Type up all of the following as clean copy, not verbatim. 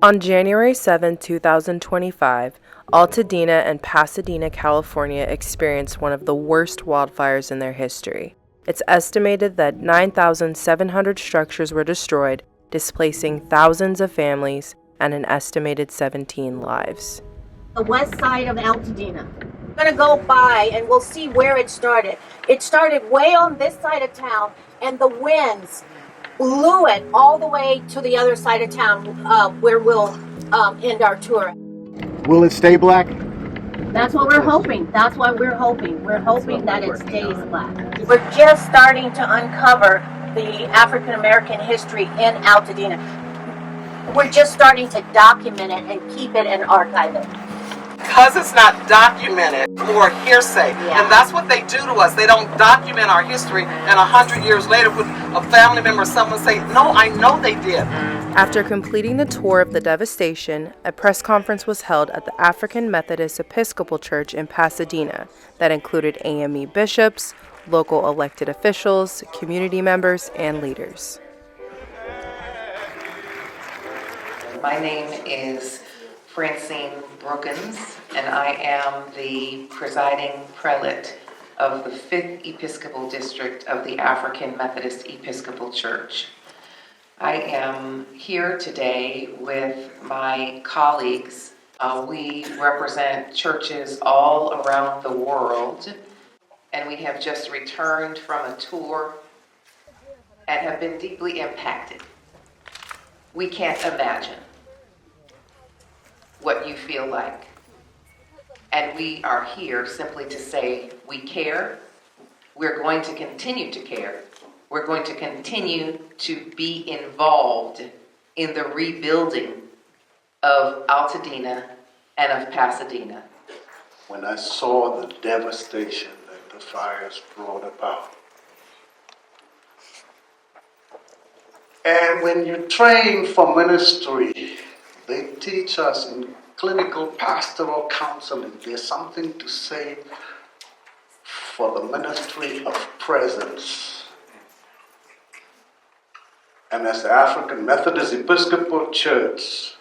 On January 7, 2025, Altadena and Pasadena, California experienced one of the worst wildfires in their history. It's estimated that 9,700 structures were destroyed, displacing thousands of families and an estimated 17 lives. The west side of Altadena. We're going to go by and we'll see where it started. It started way on this side of town, and the winds blew it all the way to the other side of town where we'll end our tour. Will it stay black? That's what we're hoping. That's what we're hoping. We're hoping that it stays black. We're just starting to uncover the African American history in Altadena. We're just starting to document it and keep it and archive it. Because it's not documented, more hearsay. Yeah. And that's what they do to us. They don't document our history, and 100 years later, with a family member or someone say, no, I know they did. After completing the tour of the devastation, a press conference was held at the African Methodist Episcopal Church in Pasadena that included AME bishops, local elected officials, community members, and leaders. My name is Francine Brookins, and I am the presiding prelate of the 5th Episcopal District of the African Methodist Episcopal Church. I am here today with my colleagues. We represent churches all around the world, and we have just returned from a tour and have been deeply impacted. We can't imagine what you feel like. And we are here simply to say we care. We're going to continue to care. We're going to continue to be involved in the rebuilding of Altadena and of Pasadena. When I saw the devastation that the fires brought about, and when you train for ministry, they teach us in clinical pastoral counseling, there's something to say for the ministry of presence. And as the African Methodist Episcopal Church,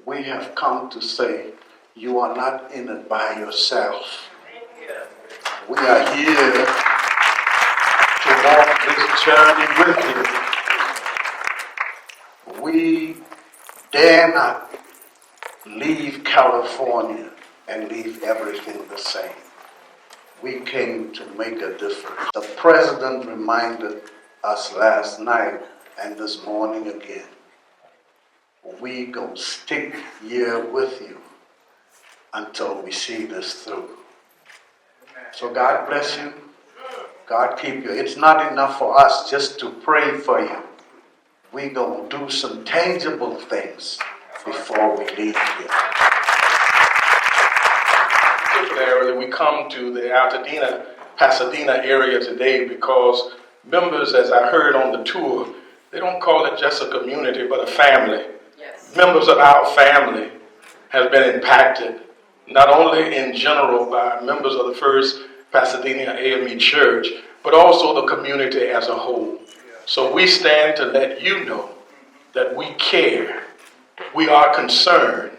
we have come to say, you are not in it by yourself. We are here to walk this journey with you. We dare not leave California and leave everything the same. We came to make a difference. The president reminded us last night and this morning again, we gonna stick here with you until we see this through. So God bless you. God keep you. It's not enough for us just to pray for you. We gonna do some tangible things before we leave here. Particularly, we come to the Altadena, Pasadena area today because members, as I heard on the tour, they don't call it just a community, but a family. Yes. Members of our family have been impacted, not only in general by members of the First Pasadena AME Church, but also the community as a whole. So we stand to let you know that we care, we are concerned,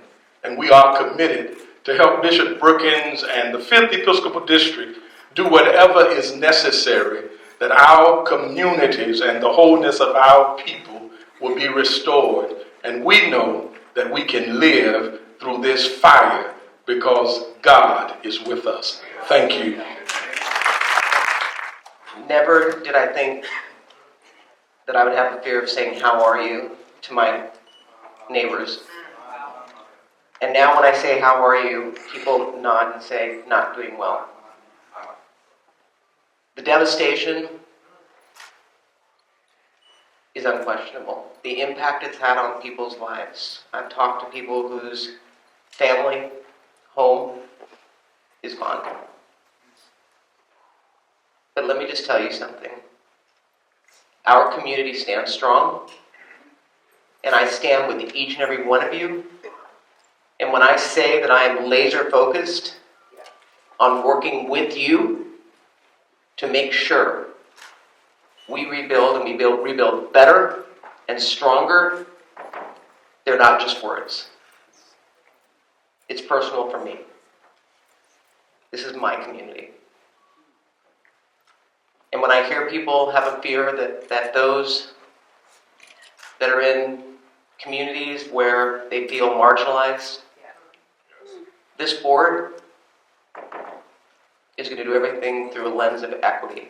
and we are committed to help Bishop Brookins and the 5th Episcopal District do whatever is necessary that our communities and the wholeness of our people will be restored. And we know that we can live through this fire because God is with us. Thank you. Never did I think that I would have the fear of saying, "How are you?" to my neighbors. And now when I say, "How are you?" people nod and say, "Not doing well." The devastation is unquestionable. The impact it's had on people's lives. I've talked to people whose family, home is gone. But let me just tell you something. Our community stands strong, and I stand with each and every one of you. And when I say that I am laser focused on working with you to make sure we rebuild and we rebuild better and stronger, They're not just words. It's personal for me. This is my community. And when I hear people have a fear that those that are in communities where they feel marginalized, this board is going to do everything through a lens of equity.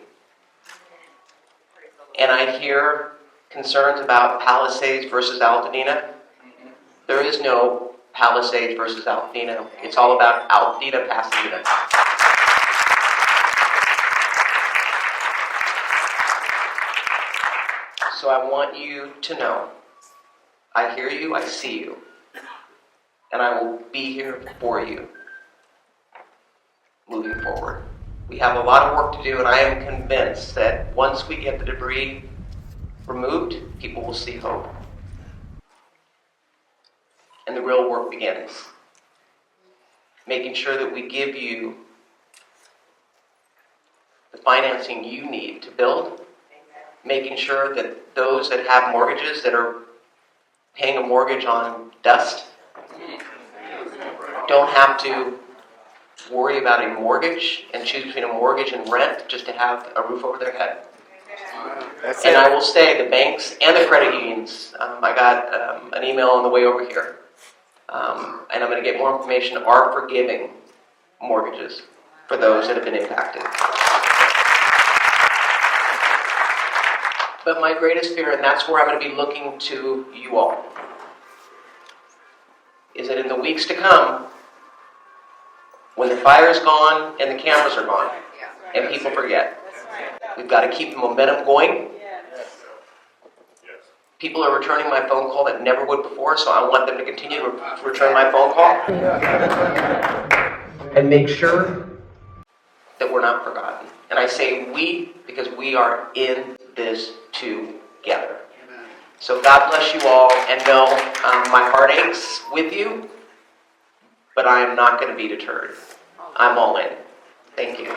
And I hear concerns about Palisades versus Altadena. There is no Palisades versus Altadena. It's all about Altadena, Pasadena. So I want you to know, I hear you, I see you, and I will be here for you moving forward. We have a lot of work to do, and I am convinced that once we get the debris removed, people will see hope. And the real work begins. Making sure that we give you the financing you need to build. Making sure that those that have mortgages that are paying a mortgage on dust don't have to worry about a mortgage and choose between a mortgage and rent just to have a roof over their head. And I will say the banks and the credit unions, I got an email on the way over here, and I'm going to get more information, are forgiving mortgages for those that have been impacted. But my greatest fear, and that's where I'm going to be looking to you all, is that in the weeks to come, when the fire's gone and the cameras are gone, and people forget, we've got to keep the momentum going. People are returning my phone call that never would before, so I want them to continue to return my phone call. And make sure that we're not forgotten. And I say we because we are in this together. So God bless you all, and know my heart aches with you, but I am not going to be deterred. I'm all in. Thank you.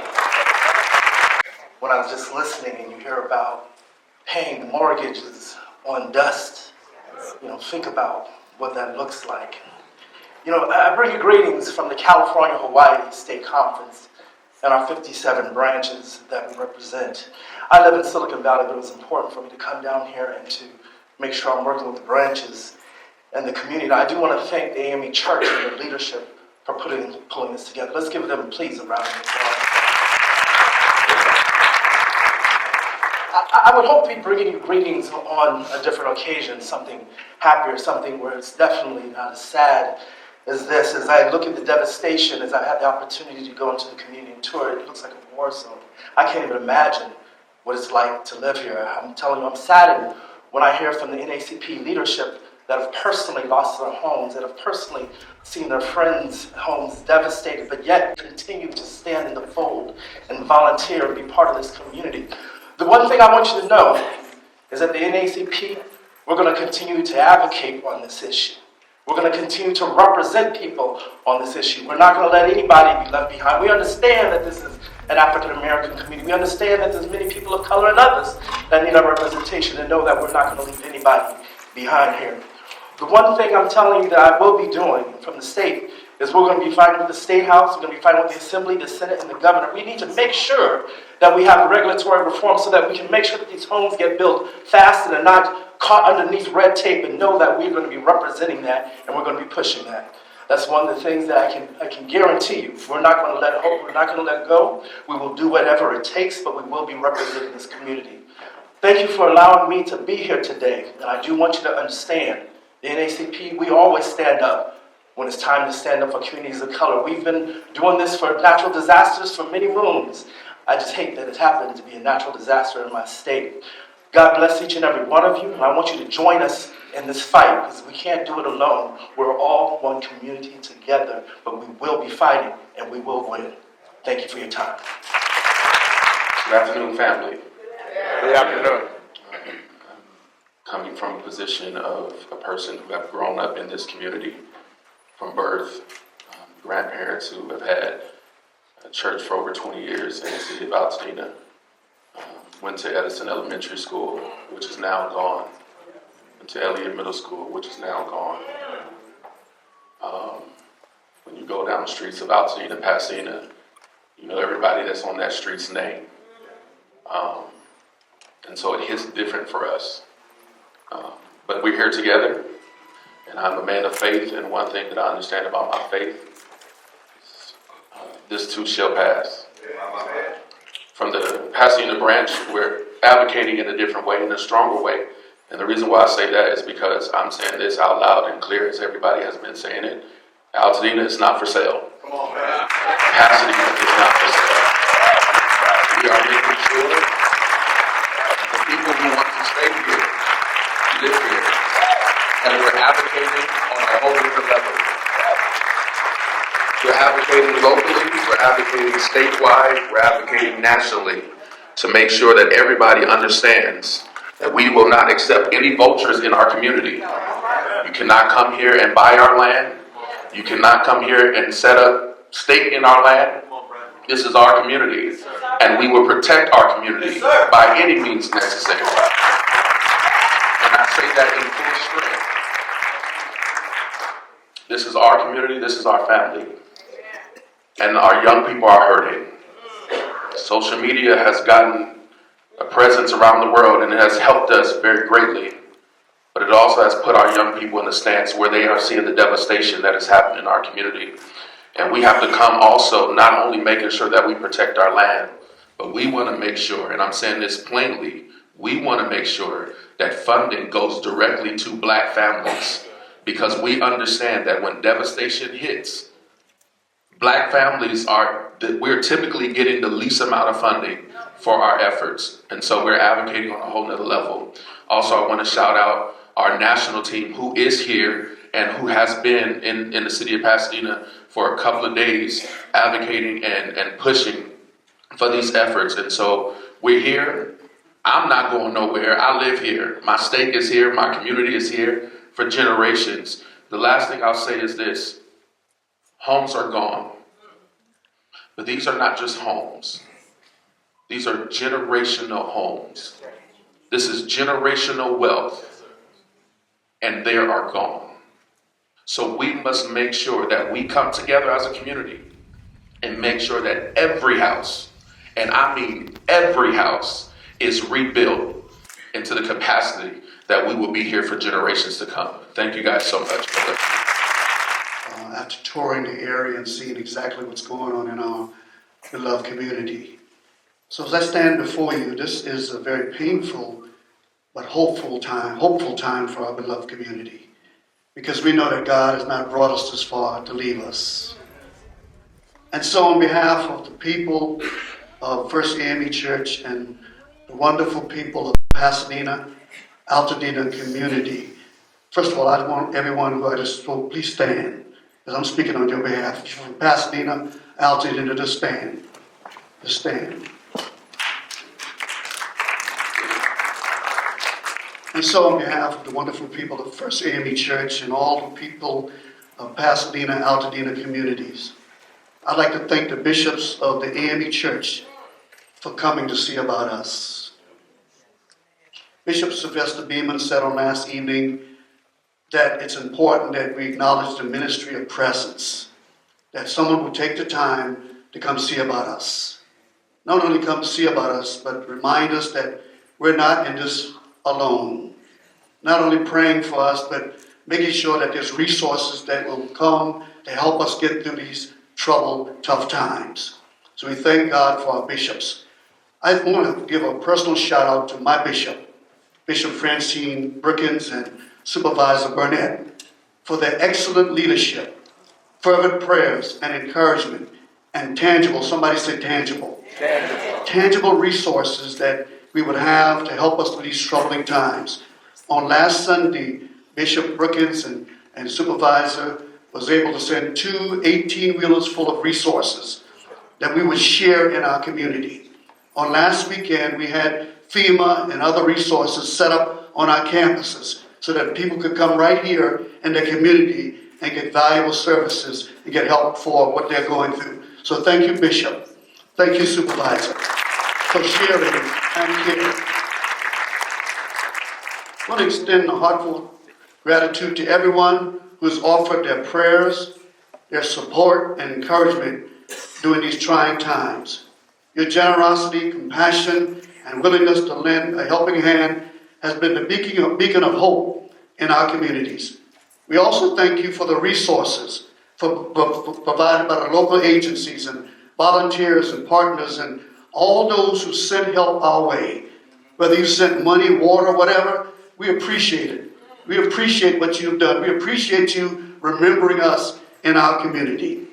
When I was just listening and you hear about paying mortgages on dust, think about what that looks like. I bring you greetings from the California-Hawaii State Conference and our 57 branches that we represent. I live in Silicon Valley, but it was important for me to come down here and to make sure I'm working with the branches and the community. I do want to thank the AME Church and their leadership for pulling this together. Let's give them, please, a round of applause. I would hope to be bringing you greetings on a different occasion, something happier, something where it's definitely not as sad as this. As I look at the devastation, as I had the opportunity to go into the community and tour, it looks like a war zone. I can't even imagine what it's like to live here. I'm telling you, I'm saddened when I hear from the NAACP leadership that have personally lost their homes, that have personally seen their friends' homes devastated, but yet continue to stand in the fold and volunteer and be part of this community. The one thing I want you to know is that the NAACP, we're going to continue to advocate on this issue. We're going to continue to represent people on this issue. We're not going to let anybody be left behind. We understand that this is an African-American community. We understand that there's many people of color and others that need our representation, and know that we're not going to leave anybody behind here. The one thing I'm telling you that I will be doing from the state is we're going to be fighting with the State House, we're going to be fighting with the Assembly, the Senate, and the Governor. We need to make sure that we have regulatory reform so that we can make sure that these homes get built fast and are not caught underneath red tape, and know that we're going to be representing that and we're going to be pushing that. That's one of the things that I can guarantee you. We're not going to let hope, we're not going to let go. We will do whatever it takes, but we will be representing this community. Thank you for allowing me to be here today. And I do want you to understand, the NAACP, we always stand up when it's time to stand up for communities of color. We've been doing this for natural disasters for many moons. I just hate that it happened to be a natural disaster in my state. God bless each and every one of you, and I want you to join us in this fight, because we can't do it alone. We're all one community together, but we will be fighting, and we will win. Thank you for your time. Good afternoon, family. Good afternoon. Coming from a position of a person who have grown up in this community from birth, grandparents who have had a church for over 20 years in the city of Altadena, went to Edison Elementary School, which is now gone, into Elliott Middle School, which is now gone. When you go down the streets of Altadena, Pasadena, you know everybody that's on that street's name. And so it hits different for us. But we're here together, and I'm a man of faith, and one thing that I understand about my faith is this too shall pass. From the Pasadena branch, we're advocating in a different way, in a stronger way. And the reason why I say that is because I'm saying this out loud and clear, as everybody has been saying it. Altadena is not for sale. Pasadena is not for sale. We are making sure the people who want to stay here, live here, and we're advocating on a whole different level. We're advocating locally, we're advocating statewide, we're advocating nationally to make sure that everybody understands that we will not accept any vultures in our community. You cannot come here and buy our land. You cannot come here and set up stake in our land. This is our community, and we will protect our community by any means necessary. And I say that in full strength. This is our community, this is our family, and our young people are hurting. Social media has gotten a presence around the world, and it has helped us very greatly. But it also has put our young people in a stance where they are seeing the devastation that is happening in our community. And we have to come also not only making sure that we protect our land, but we want to make sure, and I'm saying this plainly, we want to make sure that funding goes directly to Black families, because we understand that when devastation hits, Black families we're typically getting the least amount of funding for our efforts. And so we're advocating on a whole nother level. Also, I want to shout out our national team who is here and who has been in the city of Pasadena for a couple of days advocating and pushing for these efforts. And so we're here. I'm not going nowhere. I live here. My stake is here. My community is here for generations. The last thing I'll say is this. Homes are gone. But these are not just homes. These are generational homes. This is generational wealth. And they are gone. So we must make sure that we come together as a community and make sure that every house, and I mean every house, is rebuilt into the capacity that we will be here for generations to come. Thank you guys so much. After touring the area and seeing exactly what's going on in our beloved community. So as I stand before you, this is a very painful but hopeful time for our beloved community. Because we know that God has not brought us this far to leave us. And so on behalf of the people of First AME Church and the wonderful people of Pasadena, Altadena community, first of all, I want everyone who I just spoke, please stand. Because I'm speaking on your behalf. From Pasadena, Altadena, to stand. To stand. And so on behalf of the wonderful people of First AME Church and all the people of Pasadena, Altadena communities, I'd like to thank the bishops of the AME Church for coming to see about us. Bishop Sylvester Beeman said on last evening that it's important that we acknowledge the ministry of presence, that someone would take the time to come see about us. Not only come see about us, but remind us that we're not in this alone. Not only praying for us, but making sure that there's resources that will come to help us get through these troubled, tough times. So we thank God for our bishops. I want to give a personal shout out to my bishop, Bishop Francine Brookins and Supervisor Burnett, for their excellent leadership, fervent prayers and encouragement, and tangible, somebody say tangible, tangible resources that we would have to help us through these troubling times. On last Sunday, Bishop Brookins and Supervisor was able to send 2 18-wheelers full of resources that we would share in our community. On last weekend, we had FEMA and other resources set up on our campuses so that people could come right here in their community and get valuable services and get help for what they're going through. So thank you, Bishop. Thank you, Supervisor, for sharing and caring. want to extend a heartfelt gratitude to everyone who has offered their prayers, their support, and encouragement during these trying times. Your generosity, compassion, and willingness to lend a helping hand has been the beacon of hope in our communities. We also thank you for the resources provided by the local agencies and volunteers and partners and all those who sent help our way. Whether you sent money, water, whatever, we appreciate it. We appreciate what you've done. We appreciate you remembering us in our community.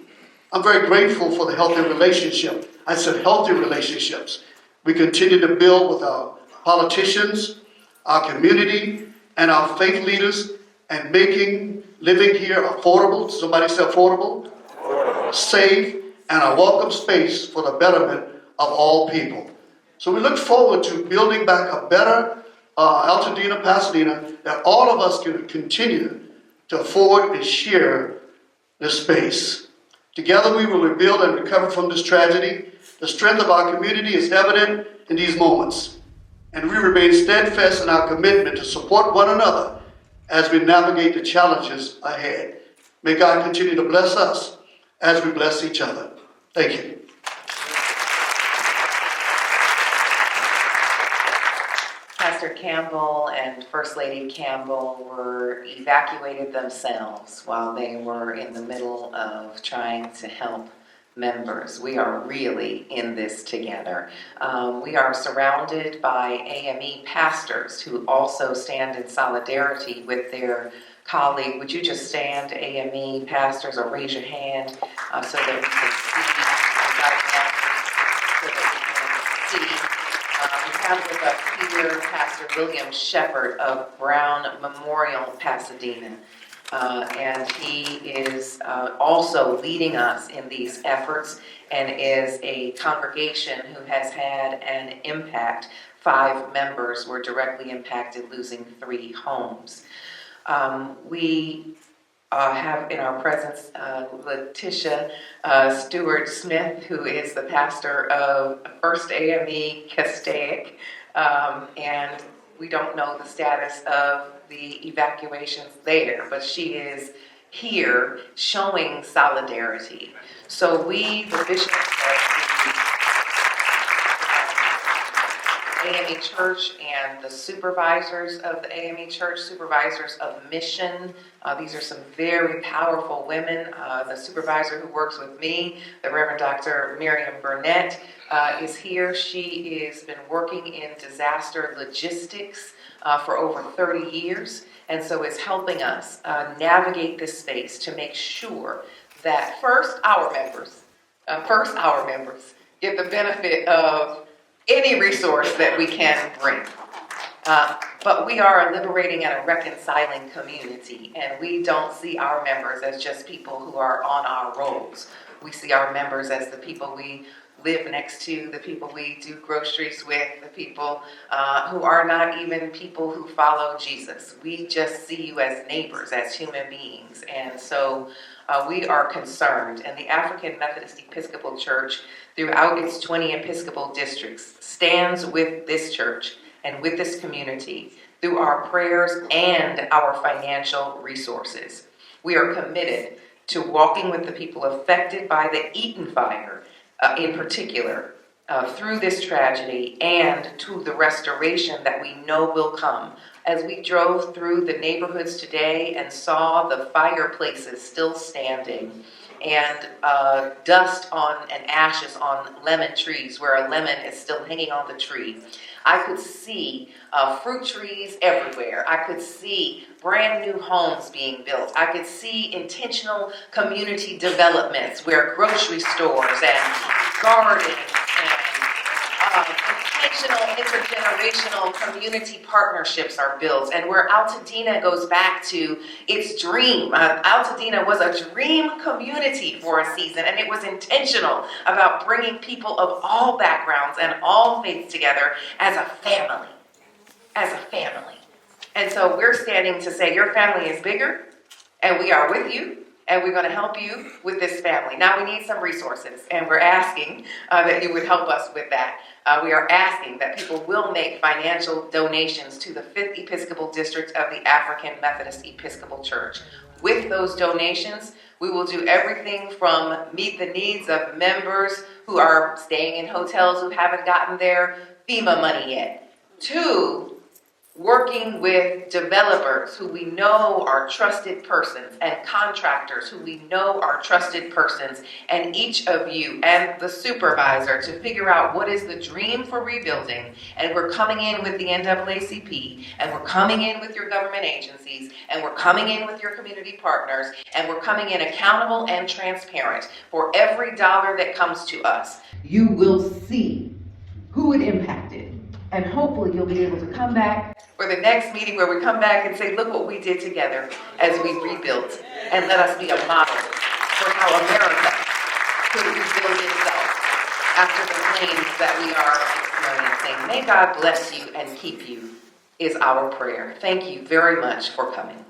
I'm very grateful for the healthy relationship. I said healthy relationships. We continue to build with our politicians, our community, and our faith leaders, and making living here affordable. Somebody say affordable, safe, and a welcome space for the betterment of all people. So we look forward to building back a better Altadena, Pasadena, that all of us can continue to afford and share this space. Together we will rebuild and recover from this tragedy. The strength of our community is evident in these moments, and we remain steadfast in our commitment to support one another as we navigate the challenges ahead. May God continue to bless us as we bless each other. Thank you. Pastor Campbell and First Lady Campbell were evacuated themselves while they were in the middle of trying to help members. We are really in this together. We are surrounded by AME pastors who also stand in solidarity with their colleague. Would you just stand, AME pastors, or raise your hand so that we can see? We have with us here Pastor William Shepherd of Brown Memorial, Pasadena. And he is also leading us in these efforts and is a congregation who has had an impact. 5 members were directly impacted, losing 3 homes. We have in our presence Letitia Stewart Smith, who is the pastor of First AME Castaic, and we don't know the status of the evacuations there, but she is here showing solidarity. So we, the bishops of the AME Church and the supervisors of the AME Church, supervisors of mission, these are some very powerful women. The supervisor who works with me, the Reverend Dr. Miriam Burnett, is here. She has been working in disaster logistics for over 30 years, and so is helping us navigate this space to make sure that first our members get the benefit of any resource that we can bring. But we are a liberating and a reconciling community, and we don't see our members as just people who are on our rolls. We see our members as the people we live next to, the people we do groceries with, the people who are not even people who follow Jesus. We just see you as neighbors, as human beings. And so we are concerned. And the African Methodist Episcopal Church, throughout its 20 Episcopal districts, stands with this church and with this community through our prayers and our financial resources. We are committed to walking with the people affected by the Eaton fire, in particular, through this tragedy and to the restoration that we know will come. As we drove through the neighborhoods today and saw the fireplaces still standing and dust and ashes on lemon trees where a lemon is still hanging on the tree, I could see fruit trees everywhere. I could see brand new homes being built. I could see intentional community developments where grocery stores and gardens and intentional intergenerational community partnerships are built, and where Altadena goes back to its dream. Altadena was a dream community for a season, and it was intentional about bringing people of all backgrounds and all faiths together as a family. And so we're standing to say your family is bigger, and we are with you, and we're going to help you with this family. Now we need some resources, and we're asking that you would help us with that. We are asking that people will make financial donations to the 5th Episcopal District of the African Methodist Episcopal Church. With those donations, we will do everything from meet the needs of members who are staying in hotels who haven't gotten their FEMA money yet, to working with developers who we know are trusted persons and contractors who we know are trusted persons, and each of you and the supervisor to figure out what is the dream for rebuilding. And we're coming in with the NAACP, and we're coming in with your government agencies, and we're coming in with your community partners, and we're coming in accountable and transparent. For every dollar that comes to us, you will see who it impacted. And hopefully you'll be able to come back for the next meeting where we come back and say, look what we did together as we rebuilt. And let us be a model for how America could rebuild itself after the flames that we are experiencing. May God bless you and keep you is our prayer. Thank you very much for coming.